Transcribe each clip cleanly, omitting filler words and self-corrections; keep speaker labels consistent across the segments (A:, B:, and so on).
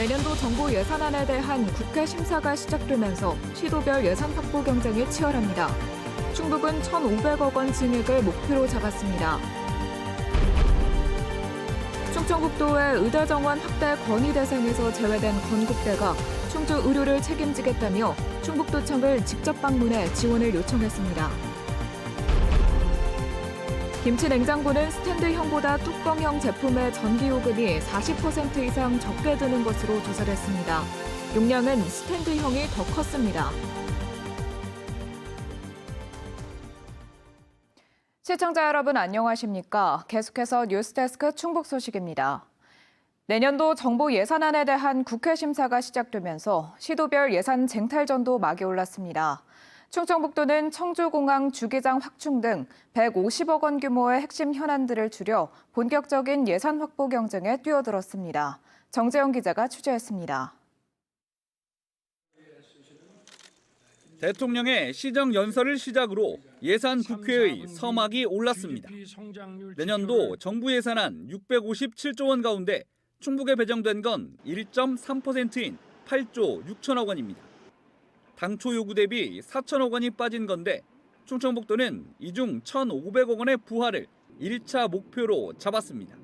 A: 내년도 정부 예산안에 대한 국회 심사가 시작되면서 시도별 예산 확보 경쟁이 치열합니다. 충북은 1,500억 원 증액을 목표로 잡았습니다. 충청북도의 의대 정원 확대 건의 대상에서 제외된 건국대가 충주 의료를 책임지겠다며 충북도청을 직접 방문해 지원을 요청했습니다. 김치 냉장고는 스탠드형보다 뚜껑형 제품의 전기요금이 40% 이상 적게 드는 것으로 조사됐습니다. 용량은 스탠드형이 더 컸습니다. 시청자 여러분 안녕하십니까? 계속해서 뉴스데스크 충북 소식입니다. 내년도 정부 예산안에 대한 국회 심사가 시작되면서 시도별 예산 쟁탈전도 막이 올랐습니다. 충청북도는 청주공항 주기장 확충 등 150억 원 규모의 핵심 현안들을 줄여 본격적인 예산 확보 경쟁에 뛰어들었습니다. 정재영 기자가 취재했습니다.
B: 대통령의 시정연설을 시작으로 예산 국회의 서막이 올랐습니다. 내년도 정부 예산안 657조 원 가운데 충북에 배정된 건 1.3%인 8조 6천억 원입니다. 당초 요구 대비 4천억 원이 빠진 건데 충청북도는 이 중 1,500억 원의 부과를 1차 목표로 잡았습니다.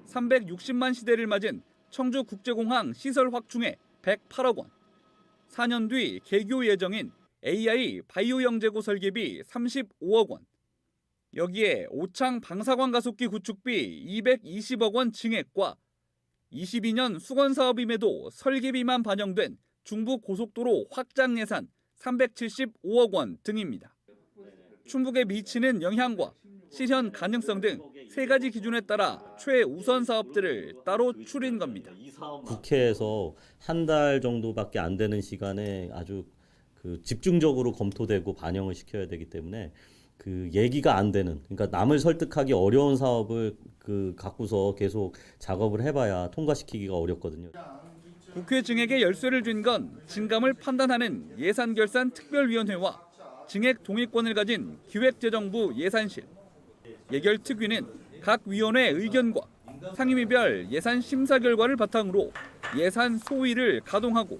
B: 360만 시대를 맞은 청주국제공항 시설 확충에 108억 원, 4년 뒤 개교 예정인 AI 바이오 영재고 설계비 35억 원, 여기에 오창 방사관 가속기 구축비 220억 원 증액과 22년 수건사업임에도 설계비만 반영된 중부 고속도로 확장 예산 375억 원 등입니다. 충북에 미치는 영향과 실현 가능성 등 세 가지 기준에 따라 최우선 사업들을 따로 추린 겁니다.
C: 국회에서 한 달 정도밖에 안 되는 시간에 아주 집중적으로 검토되고 반영을 시켜야 되기 때문에 얘기가 안 되는, 그러니까 남을 설득하기 어려운 사업을 갖고서 계속 작업을 해봐야 통과시키기가 어렵거든요.
B: 국회 증액에 열쇠를 쥔 건 증감을 판단하는 예산결산특별위원회와 증액 동의권을 가진 기획재정부 예산실. 예결특위는 각 위원회 의견과 상임위별 예산 심사 결과를 바탕으로 예산 소위를 가동하고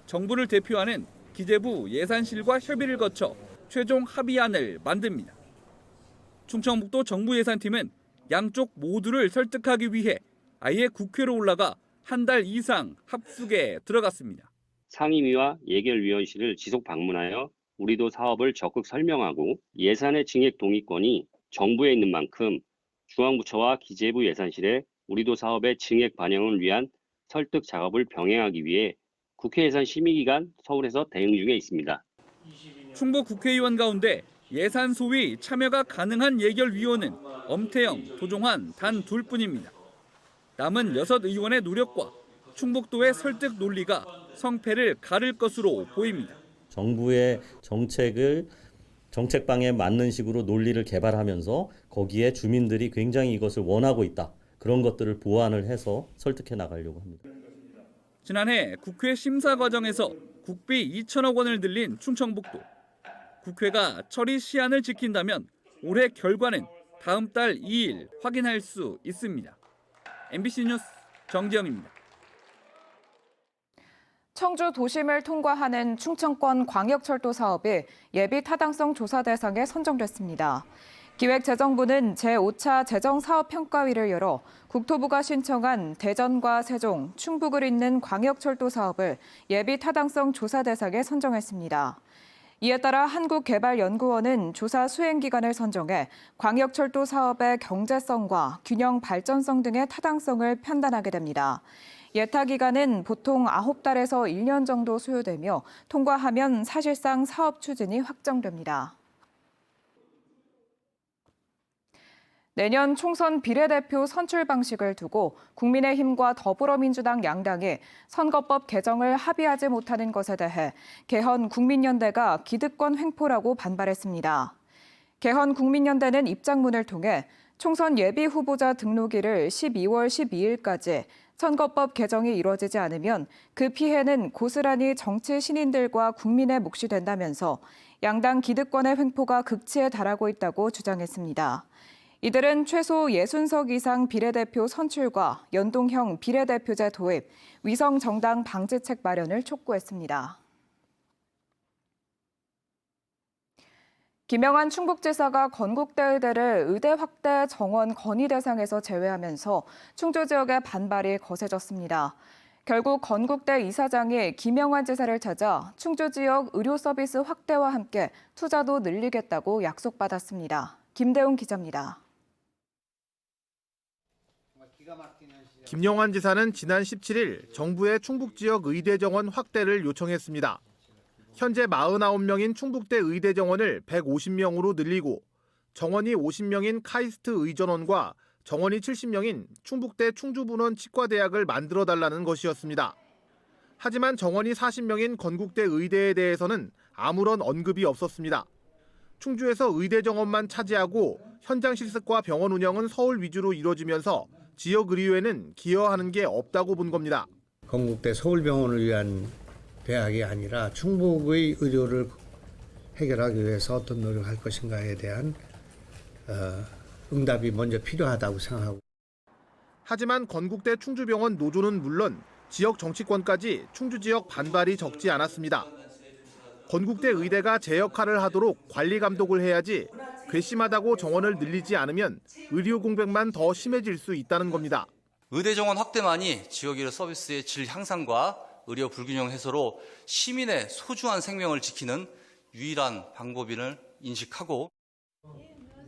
B: 정부를 대표하는 기재부 예산실과 협의를 거쳐 최종 합의안을 만듭니다. 충청북도 정부예산팀은 양쪽 모두를 설득하기 위해 아예 국회로 올라가 한 달 이상 합숙에 들어갔습니다.
D: 상임위와 예결위원실을 지속 방문하여 우리도 사업을 적극 설명하고 예산의 증액 동의권이 정부에 있는 만큼 중앙부처와 기재부 예산실에 우리도 사업의 증액 반영을 위한 설득 작업을 병행하기 위해 국회 예산 심의기간 서울에서 대응 중에 있습니다.
B: 충북 국회의원 가운데 예산 소위 참여가 가능한 예결위원은 엄태영, 도종환 단 둘뿐입니다. 남은 6의원의 노력과 충북도의 설득 논리가 성패를 가를 것으로 보입니다.
C: 정부의 정책방에 맞는 식으로 논리를 개발하면서 거기에 주민들이 굉장히 이것을 원하고 있다. 그런 것들을 보완을 해서 설득해 나가려고 합니다.
B: 지난해 국회 심사 과정에서 국비 2천억 원을 들린 충청북도. 국회가 처리 시한을 지킨다면 올해 결과는 다음 달 2일 확인할 수 있습니다. MBC 뉴스 정재영입니다.
A: 청주 도심을 통과하는 충청권 광역철도 사업이 예비 타당성 조사 대상에 선정됐습니다. 기획재정부는 제5차 재정사업평가위를 열어 국토부가 신청한 대전과 세종, 충북을 잇는 광역철도 사업을 예비 타당성 조사 대상에 선정했습니다. 이에 따라 한국개발연구원은 조사 수행기관을 선정해 광역철도 사업의 경제성과 균형 발전성 등의 타당성을 판단하게 됩니다. 예타 기간은 보통 9달에서 1년 정도 소요되며 통과하면 사실상 사업 추진이 확정됩니다. 내년 총선 비례대표 선출 방식을 두고 국민의힘과 더불어민주당 양당이 선거법 개정을 합의하지 못하는 것에 대해 개헌 국민연대가 기득권 횡포라고 반발했습니다. 개헌 국민연대는 입장문을 통해 총선 예비 후보자 등록일을 12월 12일까지 선거법 개정이 이뤄지지 않으면 그 피해는 고스란히 정치 신인들과 국민의 몫이 된다면서 양당 기득권의 횡포가 극치에 달하고 있다고 주장했습니다. 이들은 최소 60석 이상 비례대표 선출과 연동형 비례대표제 도입, 위성 정당 방지책 마련을 촉구했습니다. 김영환 충북지사가 건국대 의대를 의대 확대 정원 건의 대상에서 제외하면서 충주 지역의 반발이 거세졌습니다. 결국 건국대 이사장이 김영환 지사를 찾아 충주 지역 의료 서비스 확대와 함께 투자도 늘리겠다고 약속받았습니다. 김대웅 기자입니다.
E: 김영환 지사는 지난 17일 정부의 충북 지역 의대 정원 확대를 요청했습니다. 현재 49명인 충북대 의대 정원을 150명으로 늘리고 정원이 50명인 카이스트 의전원과 정원이 70명인 충북대 충주분원 치과대학을 만들어달라는 것이었습니다. 하지만 정원이 40명인 건국대 의대에 대해서는 아무런 언급이 없었습니다. 충주에서 의대 정원만 차지하고 현장 실습과 병원 운영은 서울 위주로 이루어지면서 지역 의료에는 기여하는 게 없다고 본 겁니다.
F: 건국대 서울병원을 위한 대학이 아니라 충북의 의료를 해결하기 위해서 어떤 노력을 할 것인가에 대한 응답이 먼저 필요하다고 생각하고.
E: 하지만 건국대 충주병원 노조는 물론 지역 정치권까지 충주 지역 반발이 적지 않았습니다. 건국대 의대가 제 역할을 하도록 관리 감독을 해야지 괘씸하다고 정원을 늘리지 않으면 의료 공백만 더 심해질 수 있다는 겁니다.
G: 의대 정원 확대만이 지역 의료 서비스의 질 향상과 의료 불균형 해소로 시민의 소중한 생명을 지키는 유일한 방법임을 인식하고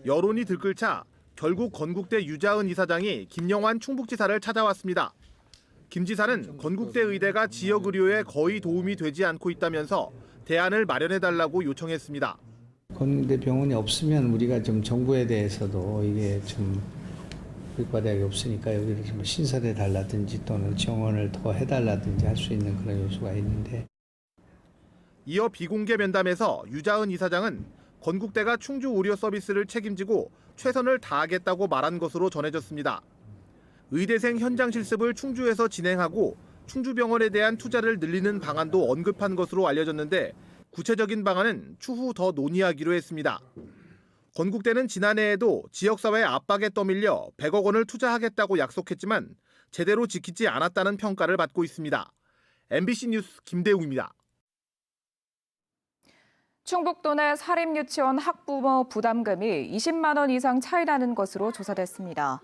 E: 여론이 들끓자 결국 건국대 유자은 이사장이 김영환 충북지사를 찾아왔습니다. 김 지사는 건국대 의대가 지역 의료에 거의 도움이 되지 않고 있다면서 대안을 마련해달라고 요청했습니다.
F: 건국대 병원이 없으면 우리가 좀 정부에 대해서도 이게 좀 의과대학이 없으니까 여기를 좀 신설해달라든지 또는 정원을 더 해달라든지 할 수 있는 그런 요소가 있는데.
E: 이어 비공개 면담에서 유자은 이사장은 건국대가 충주 의료 서비스를 책임지고 최선을 다하겠다고 말한 것으로 전해졌습니다. 의대생 현장 실습을 충주에서 진행하고 충주병원에 대한 투자를 늘리는 방안도 언급한 것으로 알려졌는데 구체적인 방안은 추후 더 논의하기로 했습니다. 건국대는 지난해에도 지역사회 압박에 떠밀려 100억 원을 투자하겠다고 약속했지만 제대로 지키지 않았다는 평가를 받고 있습니다. MBC 뉴스 김대웅입니다.
A: 충북도 내 사립유치원 학부모 부담금이 20만 원 이상 차이 나는 것으로 조사됐습니다.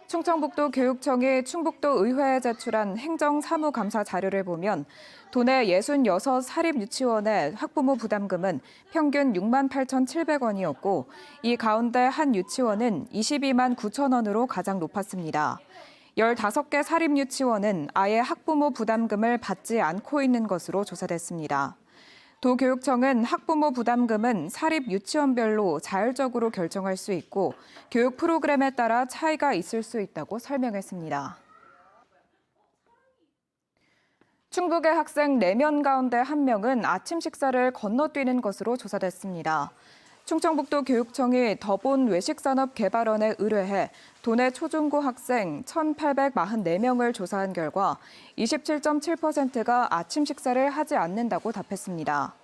A: 충청북도 교육청이 충북도 의회에 제출한 행정사무감사 자료를 보면 도내 66 사립유치원의 학부모 부담금은 평균 6만 8,700원이었고 이 가운데 한 유치원은 22만 9천 원으로 가장 높았습니다. 15개 사립유치원은 아예 학부모 부담금을 받지 않고 있는 것으로 조사됐습니다. 도교육청은 학부모 부담금은 사립 유치원별로 자율적으로 결정할 수 있고 교육 프로그램에 따라 차이가 있을 수 있다고 설명했습니다. 충북의 학생 4명 가운데 1명은 아침 식사를 건너뛰는 것으로 조사됐습니다. 충청북도 교육청이 더본 외식산업개발원에 의뢰해 도내 초중고 학생 1,844명을 조사한 결과 27.7%가 아침 식사를 하지 않는다고 답했습니다.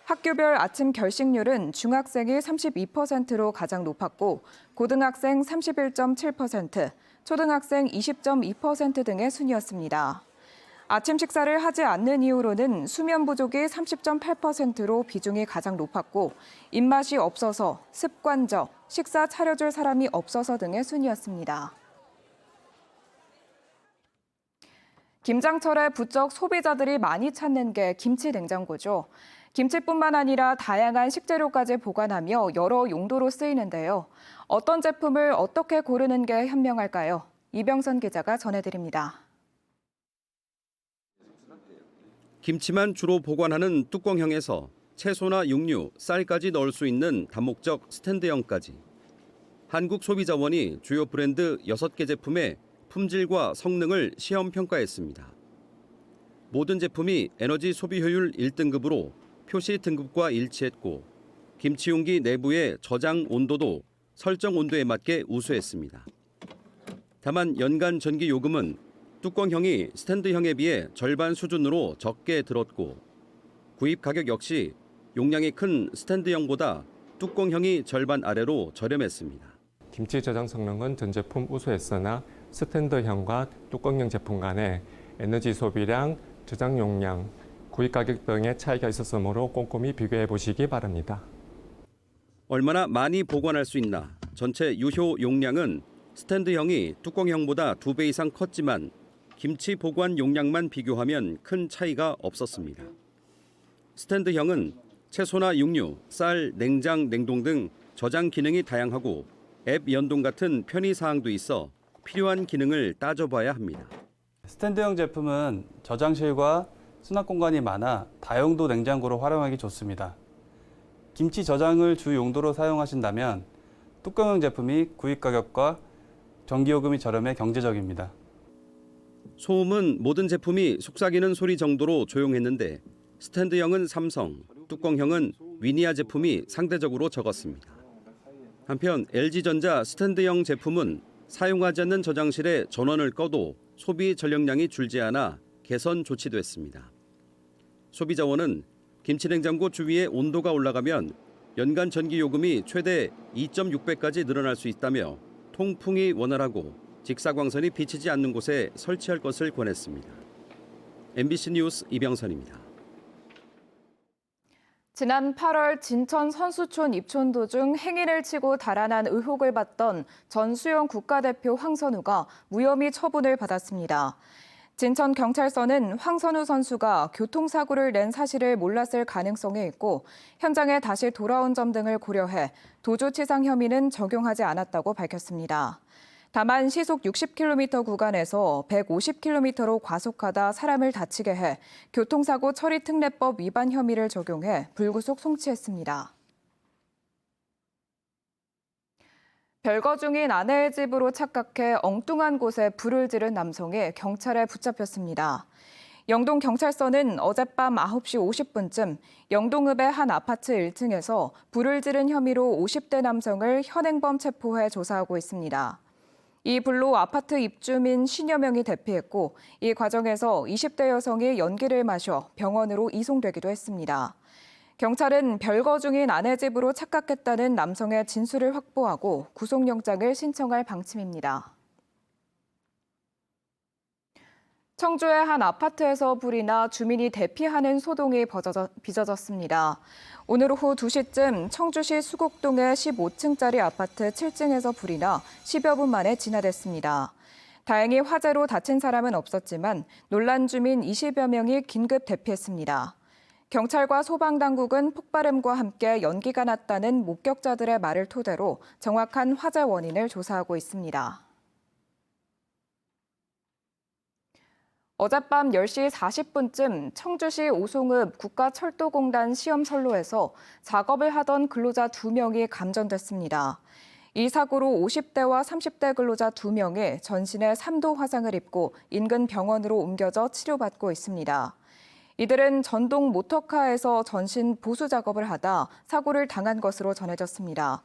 A: 학교별 아침 결식률은 중학생이 32%로 가장 높았고 고등학생 31.7%, 초등학생 20.2% 등의 순이었습니다. 아침 식사를 하지 않는 이유로는 수면 부족이 30.8%로 비중이 가장 높았고 입맛이 없어서, 습관적, 식사 차려줄 사람이 없어서 등의 순이었습니다. 김장철에 부쩍 소비자들이 많이 찾는 게 김치 냉장고죠. 김치뿐만 아니라 다양한 식재료까지 보관하며 여러 용도로 쓰이는데요. 어떤 제품을 어떻게 고르는 게 현명할까요? 이병선 기자가 전해드립니다.
H: 김치만 주로 보관하는 뚜껑형에서 채소나 육류, 쌀까지 넣을 수 있는 다목적 스탠드형까지. 한국소비자원이 주요 브랜드 6개 제품의 품질과 성능을 시험 평가했습니다. 모든 제품이 에너지 소비 효율 1등급으로 표시 등급과 일치했고 김치 용기 내부의 저장 온도도 설정 온도에 맞게 우수했습니다. 다만 연간 전기 요금은 뚜껑형이 스탠드형에 비해 절반 수준으로 적게 들었고 구입 가격 역시 용량이 큰 스탠드형보다 뚜껑형이 절반 아래로 저렴했습니다.
I: 김치 저장 성능은 전 제품 우수했으나 스탠드형과 뚜껑형 제품 간에 에너지 소비량, 저장 용량, 구입 가격 등의 차이가 있었으므로 꼼꼼히 비교해 보시기 바랍니다.
H: 얼마나 많이 보관할 수 있나? 전체 유효 용량은 스탠드형이 뚜껑형보다 2배 이상 컸지만 김치 보관 용량만 비교하면 큰 차이가 없었습니다. 스탠드형은 채소나 육류, 쌀, 냉장, 냉동 등 저장 기능이 다양하고 앱 연동 같은 편의 사항도 있어 필요한 기능을 따져봐야 합니다.
J: 스탠드형 제품은 저장실과 수납 공간이 많아 다용도 냉장고로 활용하기 좋습니다. 김치 저장을 주 용도로 사용하신다면 뚜껑형 제품이 구입 가격과 전기요금이 저렴해 경제적입니다.
H: 소음은 모든 제품이 속삭이는 소리 정도로 조용했는데 스탠드형은 삼성, 뚜껑형은 위니아 제품이 상대적으로 적었습니다. 한편 LG전자 스탠드형 제품은 사용하지 않는 저장실에 전원을 꺼도 소비 전력량이 줄지 않아 개선 조치됐습니다. 소비자원은 김치냉장고 주위의 온도가 올라가면 연간 전기요금이 최대 2.6배까지 늘어날 수 있다며 통풍이 원활하고 직사광선이 비치지 않는 곳에 설치할 것을 권했습니다. MBC 뉴스 이병선입니다.
A: 지난 8월 진천 선수촌 입촌 도중 행인을 치고 달아난 의혹을 받던 전 수영 국가대표 황선우가 무혐의 처분을 받았습니다. 진천경찰서는 황선우 선수가 교통사고를 낸 사실을 몰랐을 가능성이 있고 현장에 다시 돌아온 점 등을 고려해 도주치상 혐의는 적용하지 않았다고 밝혔습니다. 다만 시속 60km 구간에서 150km로 과속하다 사람을 다치게 해 교통사고 처리특례법 위반 혐의를 적용해 불구속 송치했습니다. 별거 중인 아내의 집으로 착각해 엉뚱한 곳에 불을 지른 남성이 경찰에 붙잡혔습니다. 영동경찰서는 어젯밤 9시 50분쯤 영동읍의 한 아파트 1층에서 불을 지른 혐의로 50대 남성을 현행범 체포해 조사하고 있습니다. 이 불로 아파트 입주민 10여 명이 대피했고 이 과정에서 20대 여성이 연기를 마셔 병원으로 이송되기도 했습니다. 경찰은 별거 중인 아내 집으로 착각했다는 남성의 진술을 확보하고 구속영장을 신청할 방침입니다. 청주의 한 아파트에서 불이 나 주민이 대피하는 소동이 빚어졌습니다. 오늘 오후 2시쯤 청주시 수곡동의 15층짜리 아파트 7층에서 불이 나 10여 분 만에 진화됐습니다. 다행히 화재로 다친 사람은 없었지만 놀란 주민 20여 명이 긴급 대피했습니다. 경찰과 소방당국은 폭발음과 함께 연기가 났다는 목격자들의 말을 토대로 정확한 화재 원인을 조사하고 있습니다. 어젯밤 10시 40분쯤 청주시 오송읍 국가철도공단 시험선로에서 작업을 하던 근로자 2명이 감전됐습니다. 이 사고로 50대와 30대 근로자 2명이 전신에 3도 화상을 입고 인근 병원으로 옮겨져 치료받고 있습니다. 이들은 전동 모터카에서 전신 보수 작업을 하다 사고를 당한 것으로 전해졌습니다.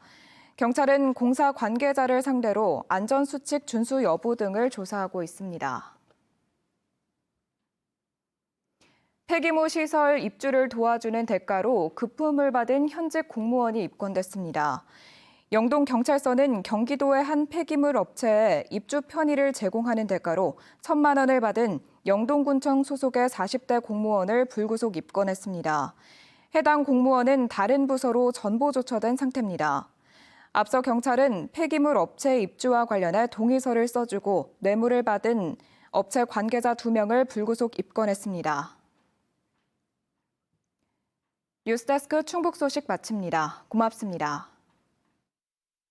A: 경찰은 공사 관계자를 상대로 안전수칙 준수 여부 등을 조사하고 있습니다. 폐기물 시설 입주를 도와주는 대가로 급품을 받은 현직 공무원이 입건됐습니다. 영동경찰서는 경기도의 한 폐기물 업체에 입주 편의를 제공하는 대가로 1,000만 원을 받은 영동군청 소속의 40대 공무원을 불구속 입건했습니다. 해당 공무원은 다른 부서로 전보 조처된 상태입니다. 앞서 경찰은 폐기물 업체 입주와 관련해 동의서를 써주고 뇌물을 받은 업체 관계자 2명을 불구속 입건했습니다. 뉴스데스크 충북 소식 마칩니다. 고맙습니다.